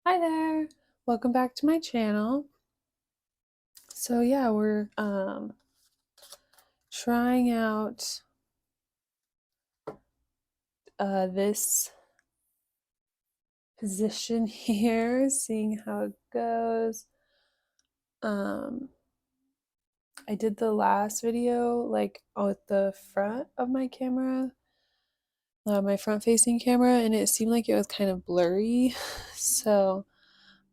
Hi there. Welcome back to my channel. So yeah, we're trying out this position here, seeing how it goes. I did the last video like with the front of my camera, my front facing camera, and it seemed like it was kind of blurry. So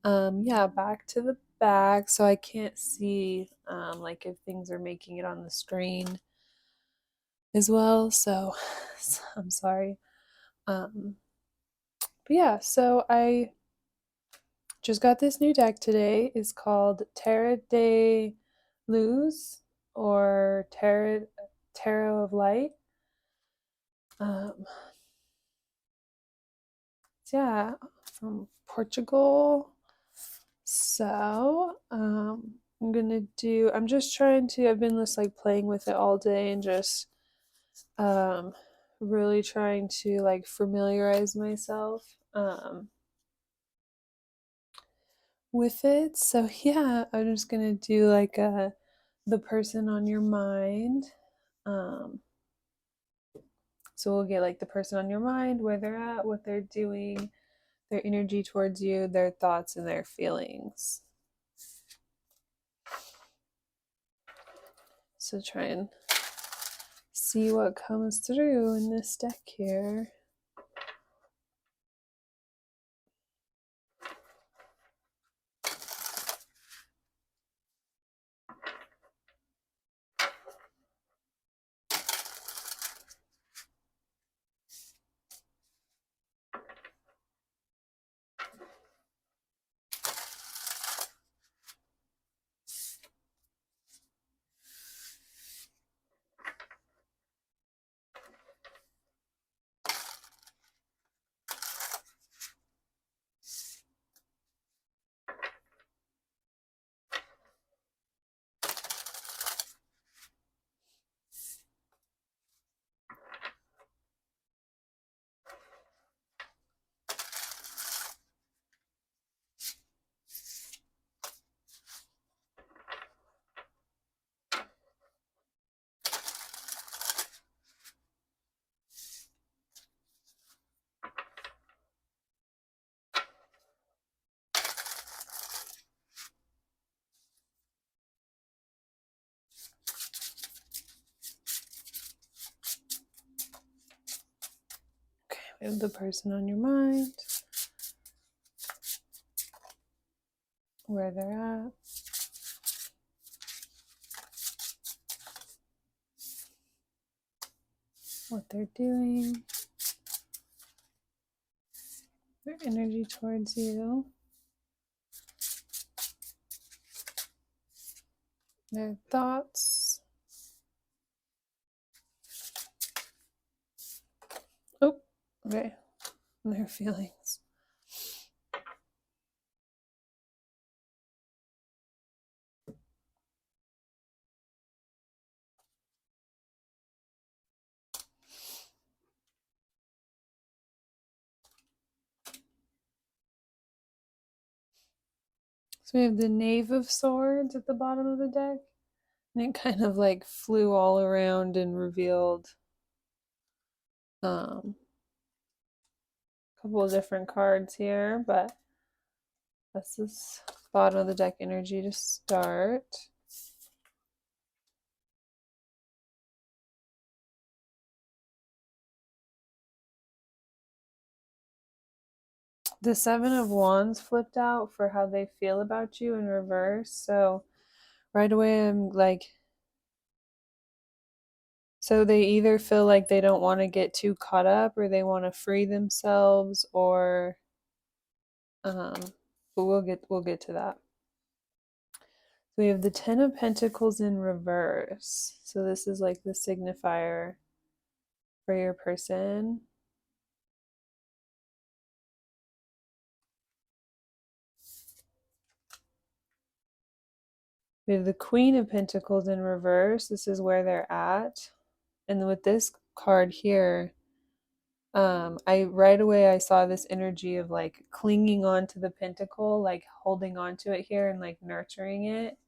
yeah, back to the back, so I can't see like if things are making it on the screen as well. So I'm sorry. Um, but yeah, so I just got this new deck today. It's called Terra de Luz or Tarot of Light. Um, so yeah, from Portugal. So I'm just trying to, I've been just like playing with it all day and just um, really trying to like familiarize myself with it. So yeah, I'm just gonna do like the person on your mind. Um, so we'll get like the person on your mind, where they're at, what they're doing, their energy towards you, their thoughts and their feelings. So try and see what comes through in this deck here. Okay, we have the person on your mind, where they're at, what they're doing, their energy towards you, their thoughts. Oh, okay, and their feelings. So we have the Knave of Swords at the bottom of the deck, and it kind of like flew all around and revealed a couple of different cards here, but that's this bottom of the deck energy to start. The Seven of Wands flipped out for how they feel about you in reverse. So right away I'm like, so they either feel like they don't want to get too caught up or they want to free themselves, or um but we'll get to that. So we have the Ten of Pentacles in reverse. So this is like the signifier for your person. We have the Queen of Pentacles in reverse. This is where they're at. And with this card here, I right away I saw this energy of like clinging on to the pentacle, like holding on to it here and like nurturing it.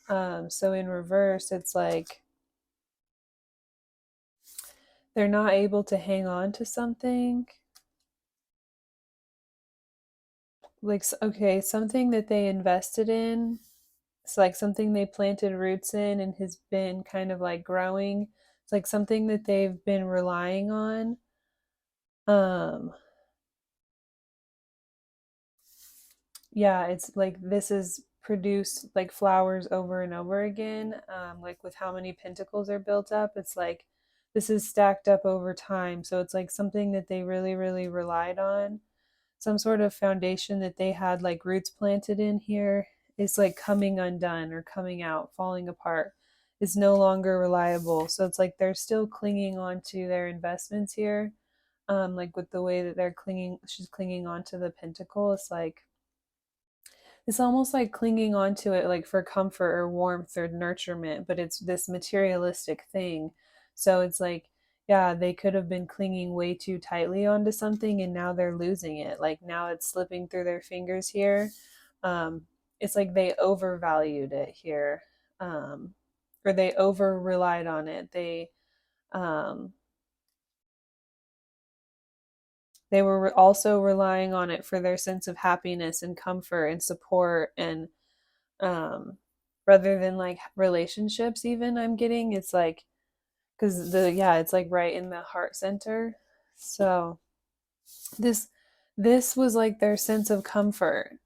So in reverse, it's like they're not able to hang on to something. Like, okay, something that they invested in. It's like something they planted roots in and has been kind of like growing. It's like something that they've been relying on. Um, yeah, it's like this is produced like flowers over and over again. Like with how many pentacles are built up, it's like this is stacked up over time. So it's like something that they really, really relied on. Some sort of foundation that they had like roots planted in here is like coming undone or coming out, falling apart. Is no longer reliable. So it's like they're still clinging on to their investments here. Like with the way that they're clinging, she's clinging onto the pentacle. It's almost like clinging onto it like for comfort or warmth or nurturement, but it's this materialistic thing. So it's like, yeah, they could have been clinging way too tightly onto something and now they're losing it. Like now it's slipping through their fingers here. Um, it's like they overvalued it here. Um, or they over relied on it. Um, they were also relying on it for their sense of happiness and comfort and support and um rather than like relationships. Even I'm getting it's like because the yeah it's like right in the heart center. So this this was like their sense of comfort,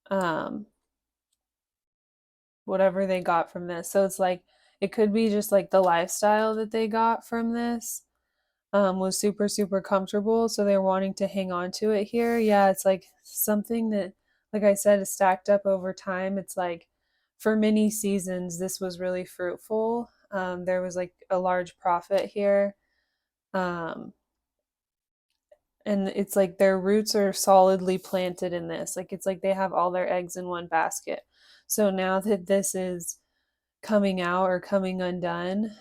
um whatever they got from this. So it's like it could be just like the lifestyle that they got from this was super super comfortable, so they're wanting to hang on to it here. Yeah, it's like something that, like I said, is stacked up over time. It's like for many seasons this was really fruitful. There was like a large profit here. um, and it's like their roots are solidly planted in this. Like it's like they have all their eggs in one basket. So now that this is coming out or coming undone,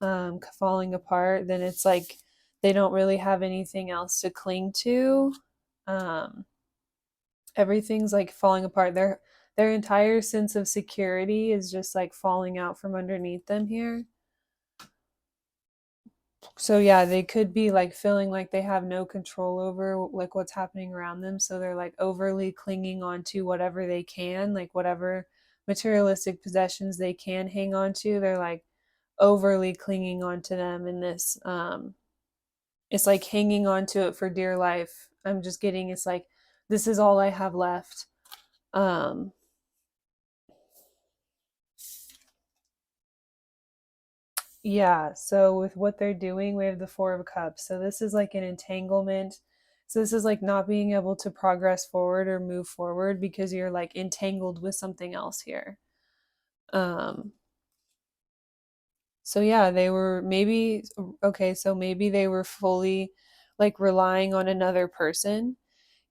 falling apart, then it's like they don't really have anything else to cling to. Um, Everything's like falling apart. Their entire sense of security is just like falling out from underneath them here. So yeah, they could be like feeling like they have no control over like what's happening around them. So they're like overly clinging on to whatever they can, like whatever materialistic possessions they can hang on to. They're like overly clinging onto them in this. It's like hanging on to it for dear life. I'm just getting it's like this is all I have left. um yeah, so with what they're doing, we have the Four of Cups. So this is like an entanglement. So this is like not being able to progress forward or move forward because you're like entangled with something else here. um so yeah, they were maybe okay, so maybe they were fully like relying on another person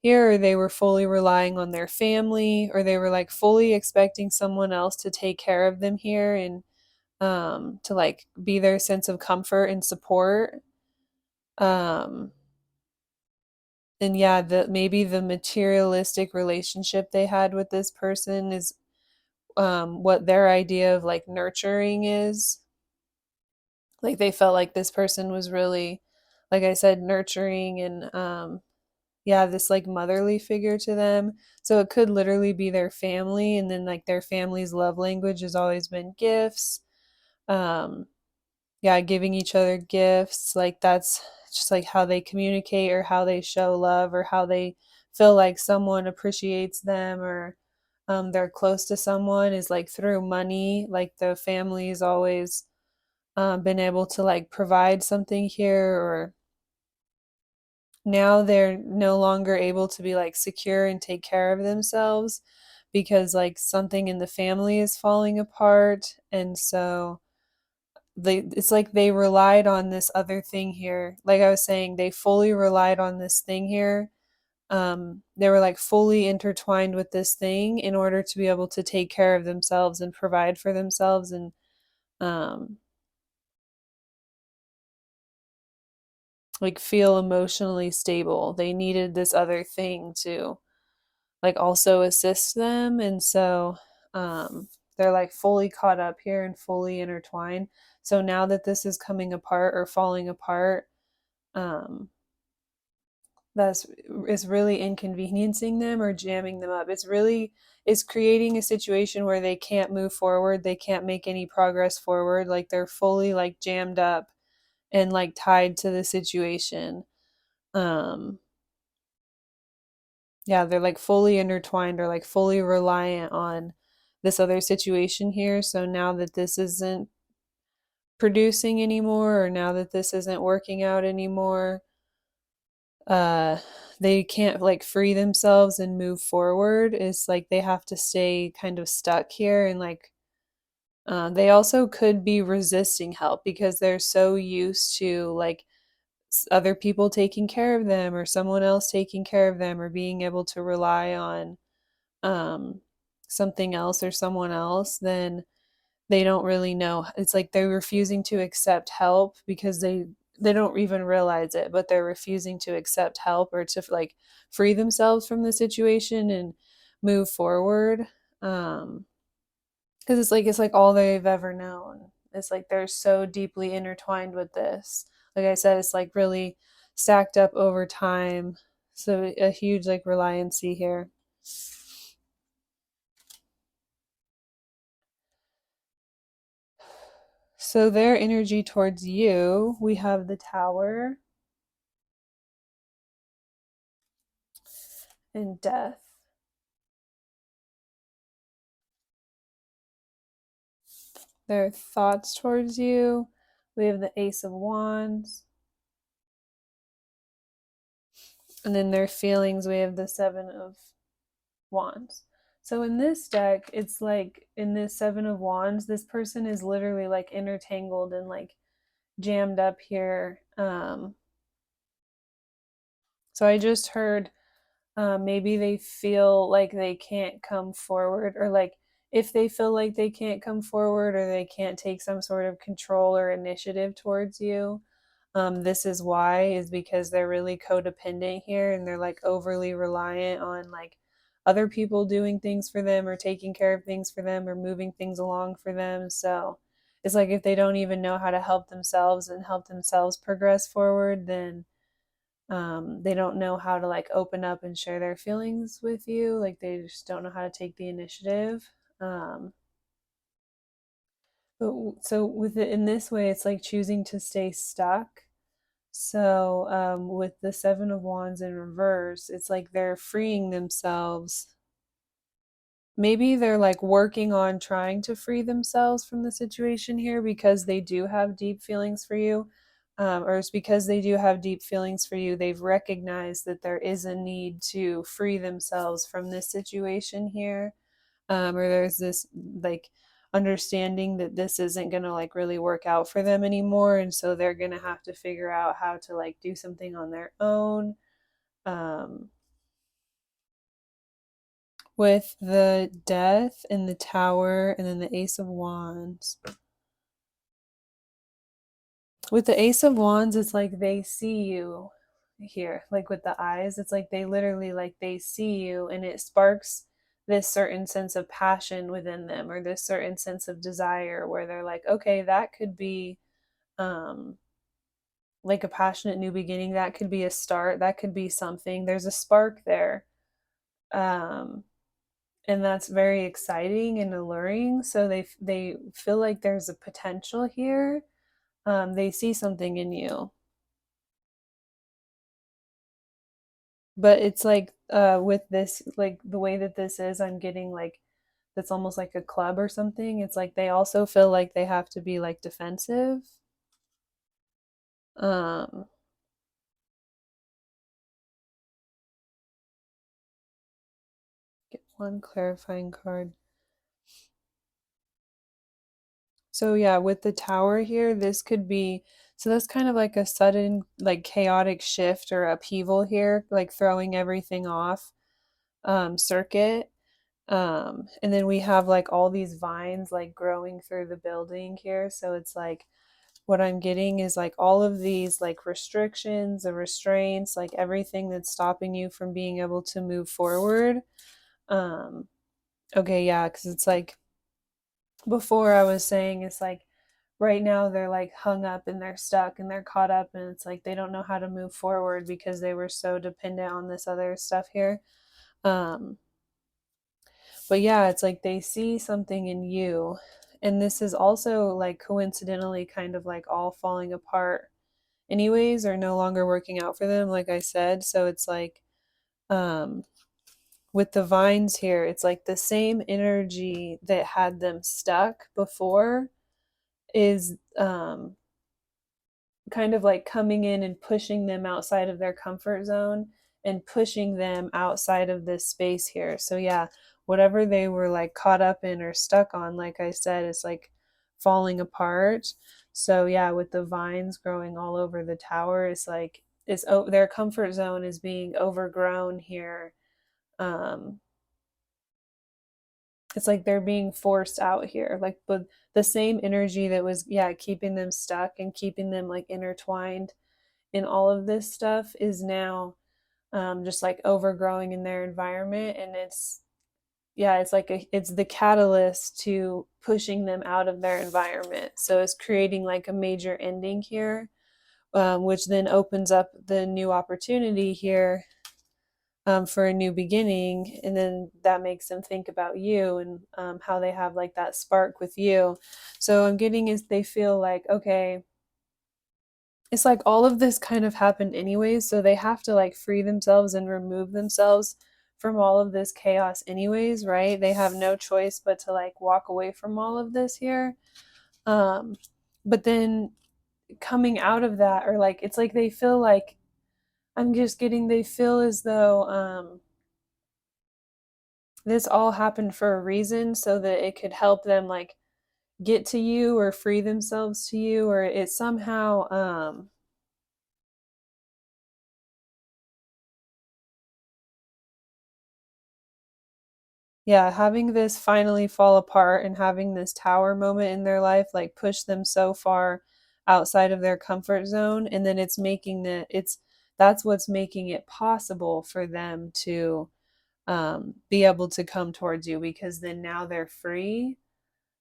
here, or they were fully relying on their family, or they were like fully expecting someone else to take care of them here and to like be their sense of comfort and support. um and yeah, the maybe the materialistic relationship they had with this person is what their idea of like nurturing is. Like they felt like this person was really, like I said, nurturing and yeah, this like motherly figure to them. So it could literally be their family, and then like their family's love language has always been gifts. um yeah, giving each other gifts, like that's just like how they communicate or how they show love or how they feel like someone appreciates them, or they're close to someone, is like through money. Like the family's always been able to like provide something here, or now they're no longer able to be like secure and take care of themselves because like something in the family is falling apart. And so it's like they relied on this other thing here. Like I was saying, they fully relied on this thing here. They were like fully intertwined with this thing in order to be able to take care of themselves and provide for themselves. And um like feel emotionally stable. They needed this other thing to like also assist them. And so they're like fully caught up here and fully intertwined. So now that this is coming apart or falling apart, um, that's is really inconveniencing them or jamming them up. It's creating a situation where they can't move forward, they can't make any progress forward, like they're fully like jammed up and like tied to the situation. Um yeah, they're like fully intertwined or like fully reliant on this other situation here. So now that this isn't producing anymore, or now that this isn't working out anymore, uh they can't like free themselves and move forward. It's like they have to stay kind of stuck here. And like they also could be resisting help because they're so used to like other people taking care of them or someone else taking care of them or being able to rely on um something else or someone else. Then they don't really know. It's like they're refusing to accept help because they don't even realize it, but they're refusing to accept help or to like free themselves from the situation and move forward. Because it's like all they've ever known. It's like they're so deeply intertwined with this. Like I said, it's like really stacked up over time. So a huge like reliancy here. So their energy towards you, we have the Tower and Death. Their thoughts towards you, we have the Ace of Wands. And then their feelings, we have the Seven of Wands. So in this deck, it's like in this Seven of Wands, this person is literally like intertangled and like jammed up here. So I just heard maybe they feel like they can't come forward, or like if they feel like they can't come forward or they can't take some sort of control or initiative towards you. This is why, is because they're really codependent here and they're like overly reliant on like other people doing things for them or taking care of things for them or moving things along for them. So it's like if they don't even know how to help themselves and help themselves progress forward, then they don't know how to like open up and share their feelings with you. Like they just don't know how to take the initiative. um but so with it in this way, it's like choosing to stay stuck. So with the Seven of Wands in reverse, it's like they're freeing themselves. Maybe they're like working on trying to free themselves from the situation here because they do have deep feelings for you. Or it's because they do have deep feelings for you. They've recognized that there is a need to free themselves from this situation here. Or there's this like understanding that this isn't going to like really work out for them anymore. And so they're going to have to figure out how to like do something on their own. Um, with the Death and the Tower and then the Ace of Wands. With the Ace of Wands, it's like they see you here, like with the eyes. It's like they literally like they see you and it sparks this certain sense of passion within them or this certain sense of desire where they're like, okay, that could be um like a passionate new beginning, that could be a start, that could be something. There's a spark there. Um and that's very exciting and alluring. So they feel like there's a potential here. They see something in you, but it's like with this, like the way that this is, I'm getting like that's almost like a club or something. It's like they also feel like they have to be like defensive. Um, get one clarifying card. So yeah, with the Tower here, this could be, so that's kind of like a sudden like chaotic shift or upheaval here, like throwing everything off circuit. And then we have like all these vines like growing through the building here. So it's like what I'm getting is like all of these like restrictions, the restraints, like everything that's stopping you from being able to move forward. Um, okay, yeah, because it's like before I was saying it's like right now they're like hung up and they're stuck and they're caught up and it's like they don't know how to move forward because they were so dependent on this other stuff here. Um, but yeah, it's like they see something in you. And this is also like coincidentally kind of like all falling apart anyways or no longer working out for them, like I said. So it's like um with the vines here, it's like the same energy that had them stuck before is kind of like coming in and pushing them outside of their comfort zone and pushing them outside of this space here. So yeah, whatever they were like caught up in or stuck on, like I said, is like falling apart. So yeah, with the vines growing all over the tower, it's like their comfort zone is being overgrown here. Um, it's like they're being forced out here, like the same energy that was yeah keeping them stuck and keeping them like intertwined in all of this stuff is now just like overgrowing in their environment. And it's yeah it's like it's the catalyst to pushing them out of their environment, so it's creating like a major ending here, which then opens up the new opportunity here, for a new beginning. And then that makes them think about you and how they have like that spark with you. So I'm getting is they feel like okay, it's like all of this kind of happened anyways, so they have to like free themselves and remove themselves from all of this chaos anyways, right? They have no choice but to like walk away from all of this here. um but then coming out of that, or like it's like they feel like I'm just getting they feel as though this all happened for a reason so that it could help them like get to you or free themselves to you, or it somehow yeah, having this finally fall apart and having this tower moment in their life like push them so far outside of their comfort zone, and then it's making it's that's what's making it possible for them to be able to come towards you, because then now they're free.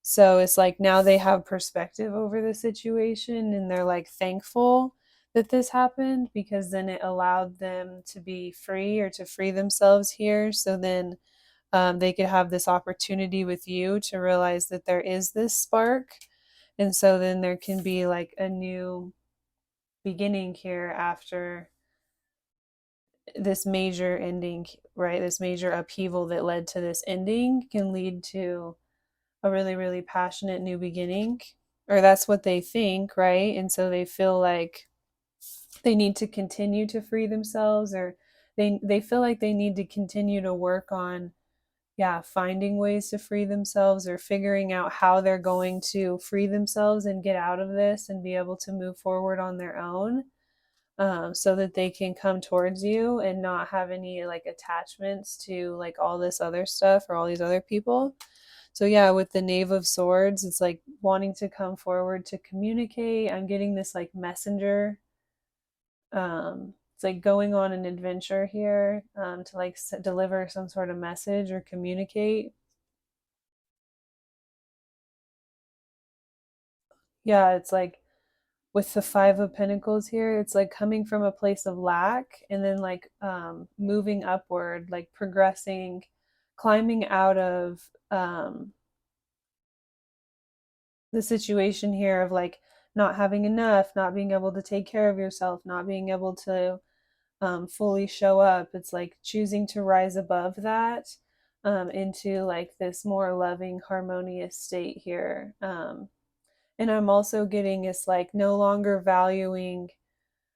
So it's like now they have perspective over the situation and they're like thankful that this happened, because then it allowed them to be free or to free themselves here. So then they could have this opportunity with you to realize that there is this spark. And so then there can be like a new beginning here after this major ending, right? This major upheaval that led to this ending can lead to a really, really passionate new beginning, or that's what they think, right? And so they feel like they need to continue to free themselves, or they feel like they need to continue to work on yeah finding ways to free themselves, or figuring out how they're going to free themselves and get out of this and be able to move forward on their own, so that they can come towards you and not have any like attachments to like all this other stuff or all these other people. So yeah, with the Knave of Swords, it's like wanting to come forward to communicate. I'm getting this like messenger. It's like going on an adventure here, to like deliver some sort of message or communicate. Yeah, it's like with the Five of Pentacles here, it's like coming from a place of lack and then like moving upward, like progressing, climbing out of the situation here of like not having enough, not being able to take care of yourself, not being able to fully show up. It's like choosing to rise above that, into like this more loving, harmonious state here. And I'm also getting it's like no longer valuing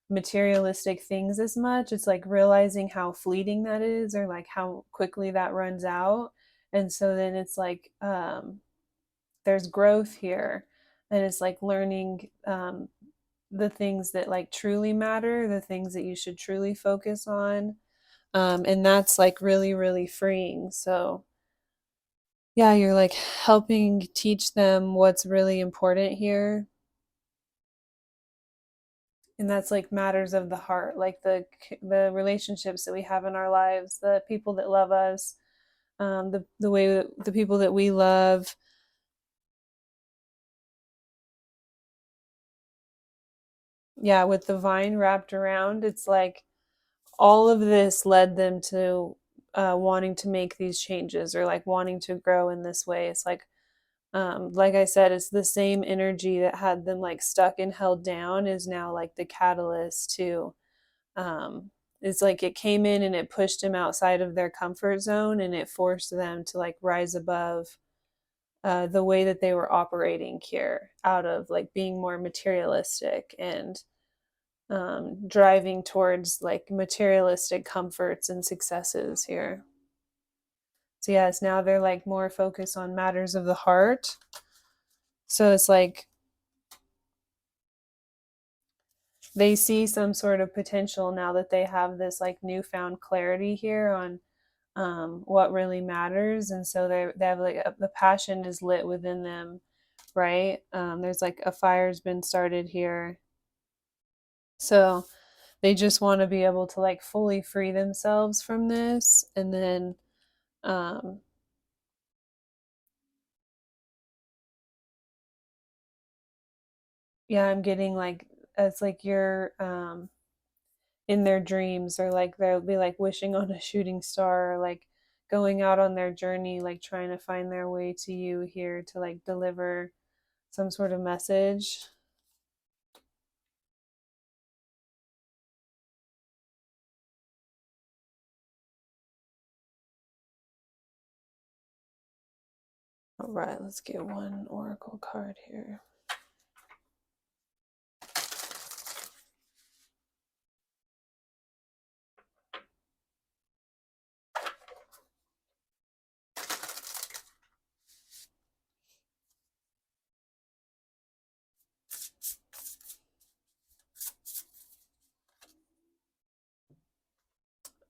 materialistic things as much. It's like realizing how fleeting that is, or like how quickly that runs out. And so then it's like there's growth here, and it's like learning the things that like truly matter, the things that you should truly focus on, and that's like really really freeing. So yeah, you're like helping teach them what's really important here. And that's like matters of the heart, like the relationships that we have in our lives, the people that love us, the way that the people that we love. Yeah, with the vine wrapped around, it's like all of this led them to wanting to make these changes, or like wanting to grow in this way. It's like I said, it's the same energy that had them like stuck and held down is now like the catalyst to um it's like it came in and it pushed them outside of their comfort zone, and it forced them to like rise above the way that they were operating here, out of like being more materialistic and driving towards like materialistic comforts and successes here. So yes, now they're like more focused on matters of the heart. So it's like they see some sort of potential now that they have this like newfound clarity here on what really matters, and so they have like the passion is lit within them, right? There's like a fire's been started here, so they just want to be able to like fully free themselves from this, and then um, yeah, I'm getting like it's like you're in their dreams, or like they'll be like wishing on a shooting star, or like going out on their journey, like trying to find their way to you here to like deliver some sort of message. All right, let's get one oracle card here.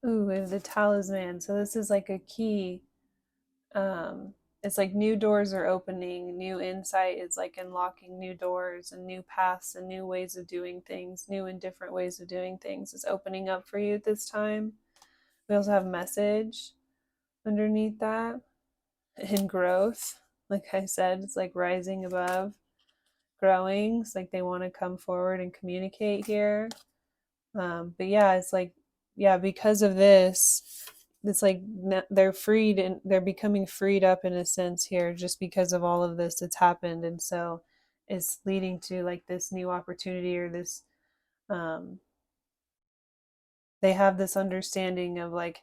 Ooh, we have the talisman. So this is like a key. Um, it's like new doors are opening, new insight is like unlocking new doors and new paths and new ways of doing things, new and different ways of doing things is opening up for you at this time. We also have message underneath that, and growth. Like I said, it's like rising above, growing. It's like they want to come forward and communicate here. But yeah, it's like, yeah, because of this, it's like they're freed and they're becoming freed up in a sense here, just because of all of this that's happened. And so it's leading to like this new opportunity, or this, um, they have this understanding of like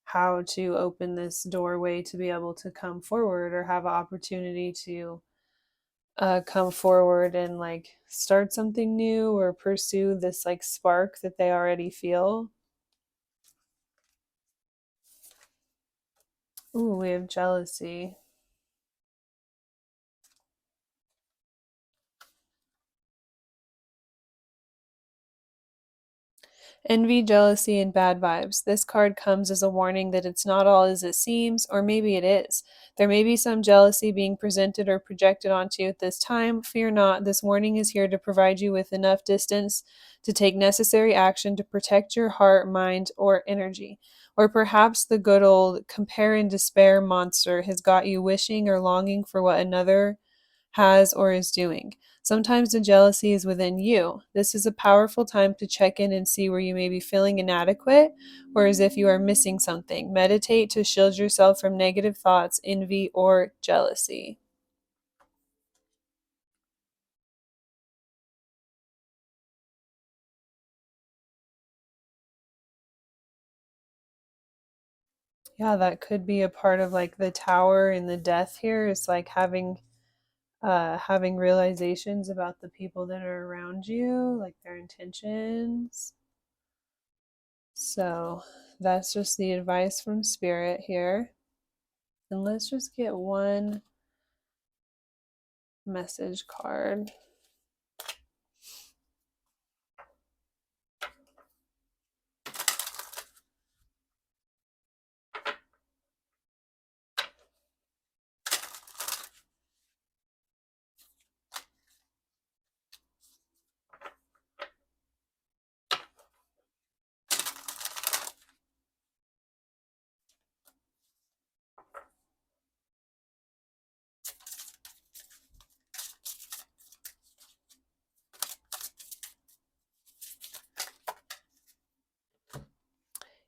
how to open this doorway to be able to come forward, or have an opportunity to come forward and like start something new, or pursue this like spark that they already feel. Ooh, we have jealousy. Envy, jealousy, and bad vibes. This card comes as a warning that it's not all as it seems, or maybe it is. There may be some jealousy being presented or projected onto you at this time. Fear not, this warning is here to provide you with enough distance to take necessary action to protect your heart, mind, or energy. Or perhaps the good old compare and despair monster has got you wishing or longing for what another has or is doing. Sometimes the jealousy is within you. This is a powerful time to check in and see where you may be feeling inadequate, or as if you are missing something. Meditate to shield yourself from negative thoughts, envy, or jealousy. Yeah, that could be a part of like the tower and the death here, is like having realizations about the people that are around you, like their intentions. So that's just the advice from spirit here. And let's just get one message card.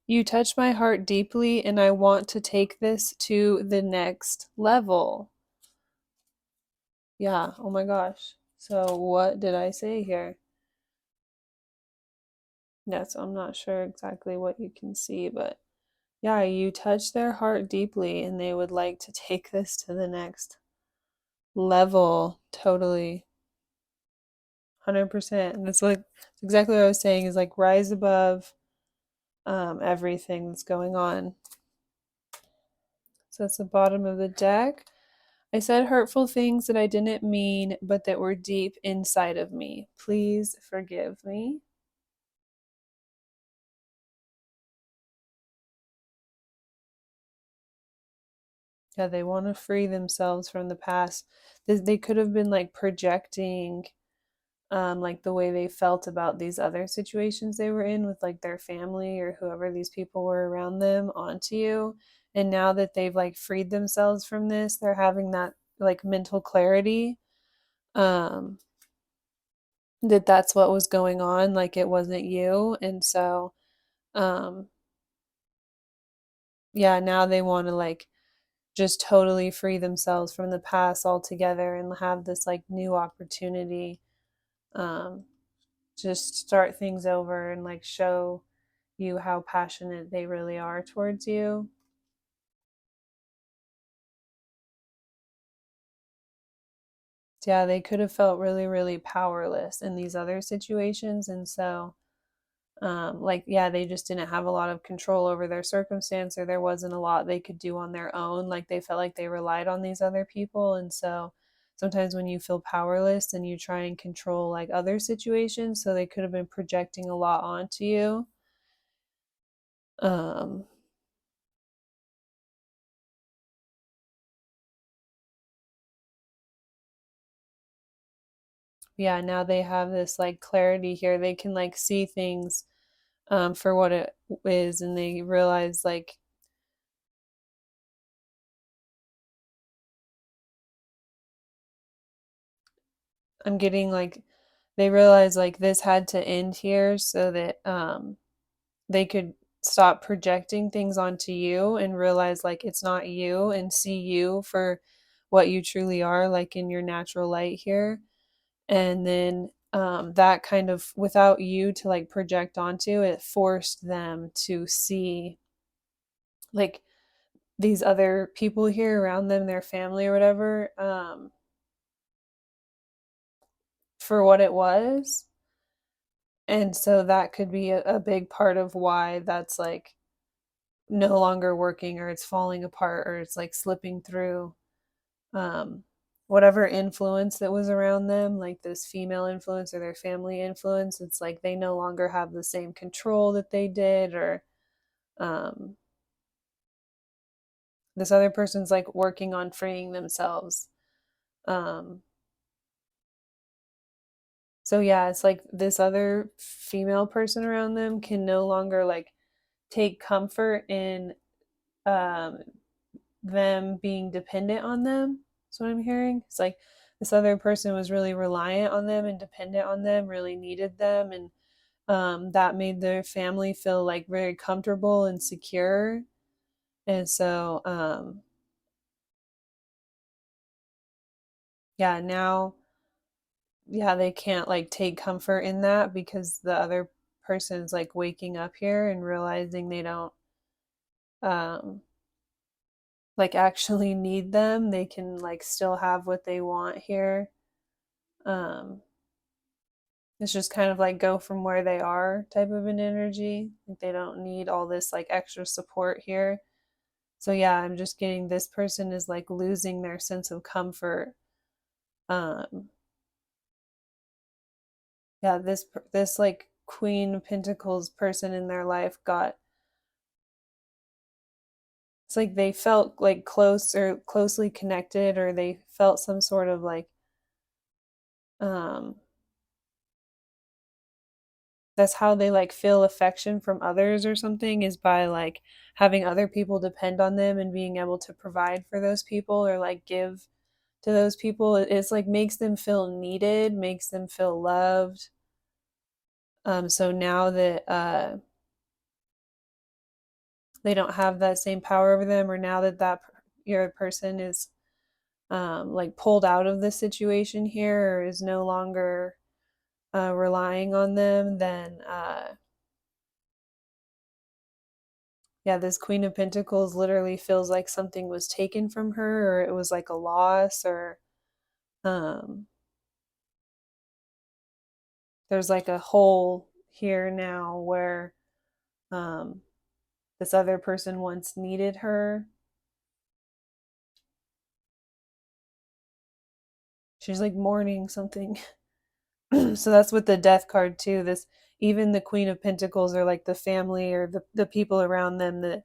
You touch my heart deeply, and I want to take this to the next level. Yeah, oh my gosh. So, what did I say here? Yes, I'm not sure exactly what you can see, but yeah, you touch their heart deeply, and they would like to take this to the next level. Totally. 100%. And it's like exactly what I was saying is like rise above everything that's going on. So that's the bottom of the deck. I said hurtful things that I didn't mean, but that were deep inside of me. Please forgive me. Yeah, they want to free themselves from the past. They could have been like projecting like the way they felt about these other situations they were in with like their family or whoever these people were around them onto you. And now that they've like freed themselves from this, they're having that like mental clarity um that that's what was going on, like it wasn't you. And so um yeah, now they want to like just totally free themselves from the past altogether and have this like new opportunity. um just start things over and like show you how passionate they really are towards you. Yeah, they could have felt really, really powerless in these other situations. And so, like, yeah, they just didn't have a lot of control over their circumstance, or there wasn't a lot they could do on their own. Like, they felt like they relied on these other people. And so, sometimes when you feel powerless and you try and control like other situations, so they could have been projecting a lot onto you. Um, yeah, now they have this like clarity here. They can like see things for what it is, and they realize like I'm getting like they realize like this had to end here so that they could stop projecting things onto you and realize like it's not you, and see you for what you truly are, like in your natural light here. And then that kind of without you to like project onto it forced them to see like these other people here around them, their family or whatever, for what it was. And so that could be a big part of why that's like no longer working, or it's falling apart, or it's like slipping through. um Whatever influence that was around them, like this female influence or their family influence, it's like they no longer have the same control that they did, or um this other person's like working on freeing themselves. um so yeah, it's like this other female person around them can no longer like take comfort in um them being dependent on them. That's what I'm hearing. It's like this other person was really reliant on them and dependent on them, really needed them, and that made their family feel like very comfortable and secure. And so, yeah, now, yeah, they can't like take comfort in that because the other person's like waking up here and realizing they don't um, like actually need them. They can like still have what they want here. Um, It's just kind of like go from where they are type of an energy. Like they don't need all this like extra support here. So yeah, I'm just getting this person is like losing their sense of comfort. Um yeah, this like Queen of Pentacles person in their life got, it's like they felt like close or closely connected, or they felt some sort of like um that's how they like feel affection from others or something, is by like having other people depend on them and being able to provide for those people or like give to those people. It's like makes them feel needed, makes them feel loved. So now that they don't have that same power over them, or now that your person is like pulled out of the situation here, or is no longer relying on them, then yeah, this Queen of Pentacles literally feels like something was taken from her, or it was like a loss, or um, there's like a hole here now where um, this other person once needed her. She's like mourning something. So that's with the death card too. This, even the Queen of Pentacles, or like the family, or the people around them that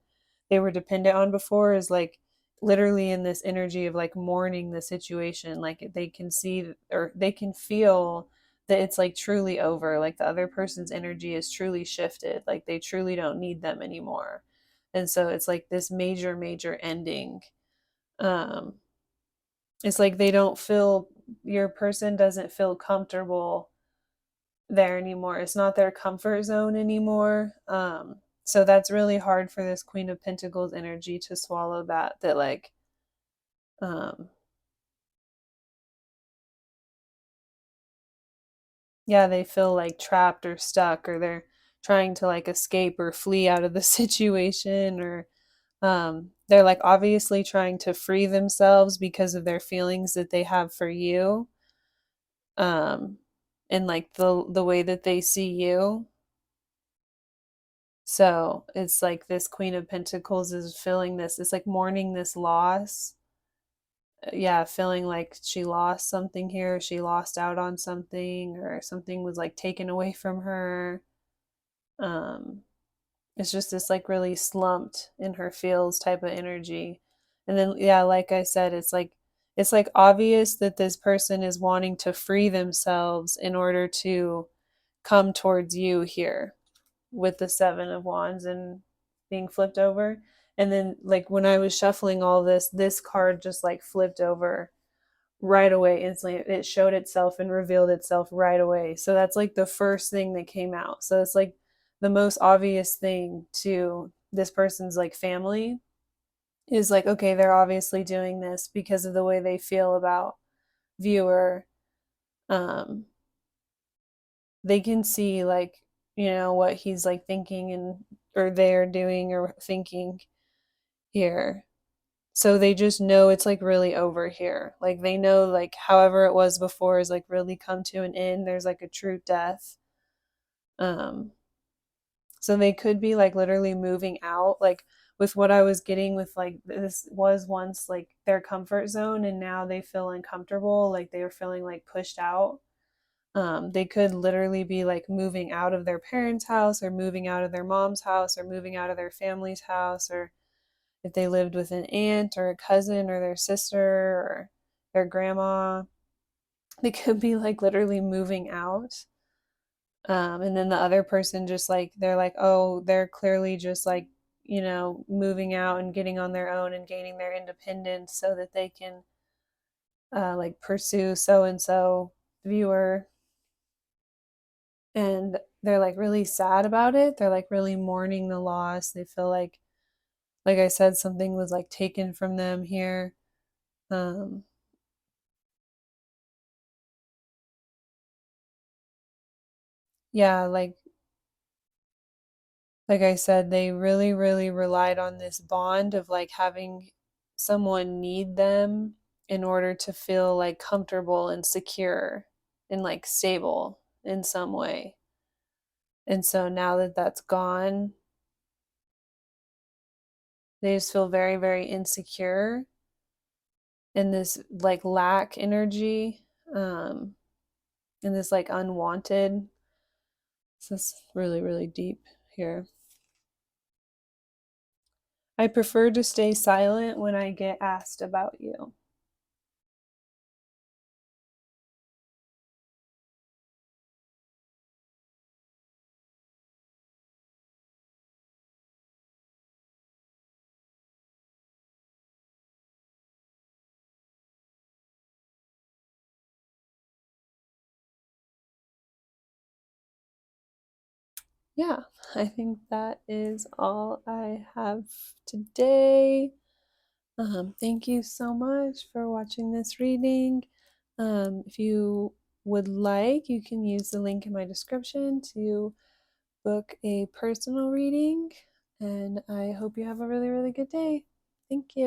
they were dependent on before, is like literally in this energy of like mourning the situation. Like they can see, or they can feel that it's like truly over. Like the other person's energy is truly shifted. Like they truly don't need them anymore. And so it's like this major, major ending. Um, it's like they don't feel, your person doesn't feel comfortable there anymore. It's not their comfort zone anymore. So that's really hard for this Queen of Pentacles energy to swallow, that like um yeah, they feel like trapped or stuck, or they're trying to like escape or flee out of the situation, or they're like obviously trying to free themselves because of their feelings that they have for you, um and like the way that they see you. So it's like this Queen of Pentacles is feeling this, it's like mourning this loss. Yeah, feeling like she lost something here, she lost out on something, or something was like taken away from her. Um, it's just this like really slumped in her feels type of energy. And then yeah, like I said, it's like obvious that this person is wanting to free themselves in order to come towards you here, with the Seven of Wands and being flipped over. And then like when I was shuffling all this card just like flipped over right away instantly. It showed itself and revealed itself right away. So that's like the first thing that came out. So it's like the most obvious thing to this person's like family is like, okay, they're obviously doing this because of the way they feel about viewer. um they can see like, what he's like thinking, and or they're doing or thinking here. So they just know it's like really over here. Like they know like however it was before is like really come to an end. There's like a true death. um so they could be like literally moving out, like with what I was getting with, like this was once like their comfort zone, and now they feel uncomfortable, like they were feeling like pushed out. They could literally be like moving out of their parents' house, or moving out of their mom's house, or moving out of their family's house, or if they lived with an aunt or a cousin or their sister or their grandma, they could be like literally moving out. And then the other person just like, they're like, oh, they're clearly just like, moving out and getting on their own and gaining their independence so that they can like pursue so and so viewer. And they're like really sad about it. They're like really mourning the loss. They feel like I said, something was like taken from them here. Um, yeah, like I said, they really, really relied on this bond of like having someone need them in order to feel like comfortable and secure and like stable in some way. And so now that that's gone, they just feel very, very insecure in this like lack energy, um, and this like unwanted. So it's really, really deep here. I prefer to stay silent when I get asked about you. yeah, I think that is all I have today. Thank you so much for watching this reading. If you would like, you can use the link in my description to book a personal reading. And I hope you have a really, really good day. Thank you.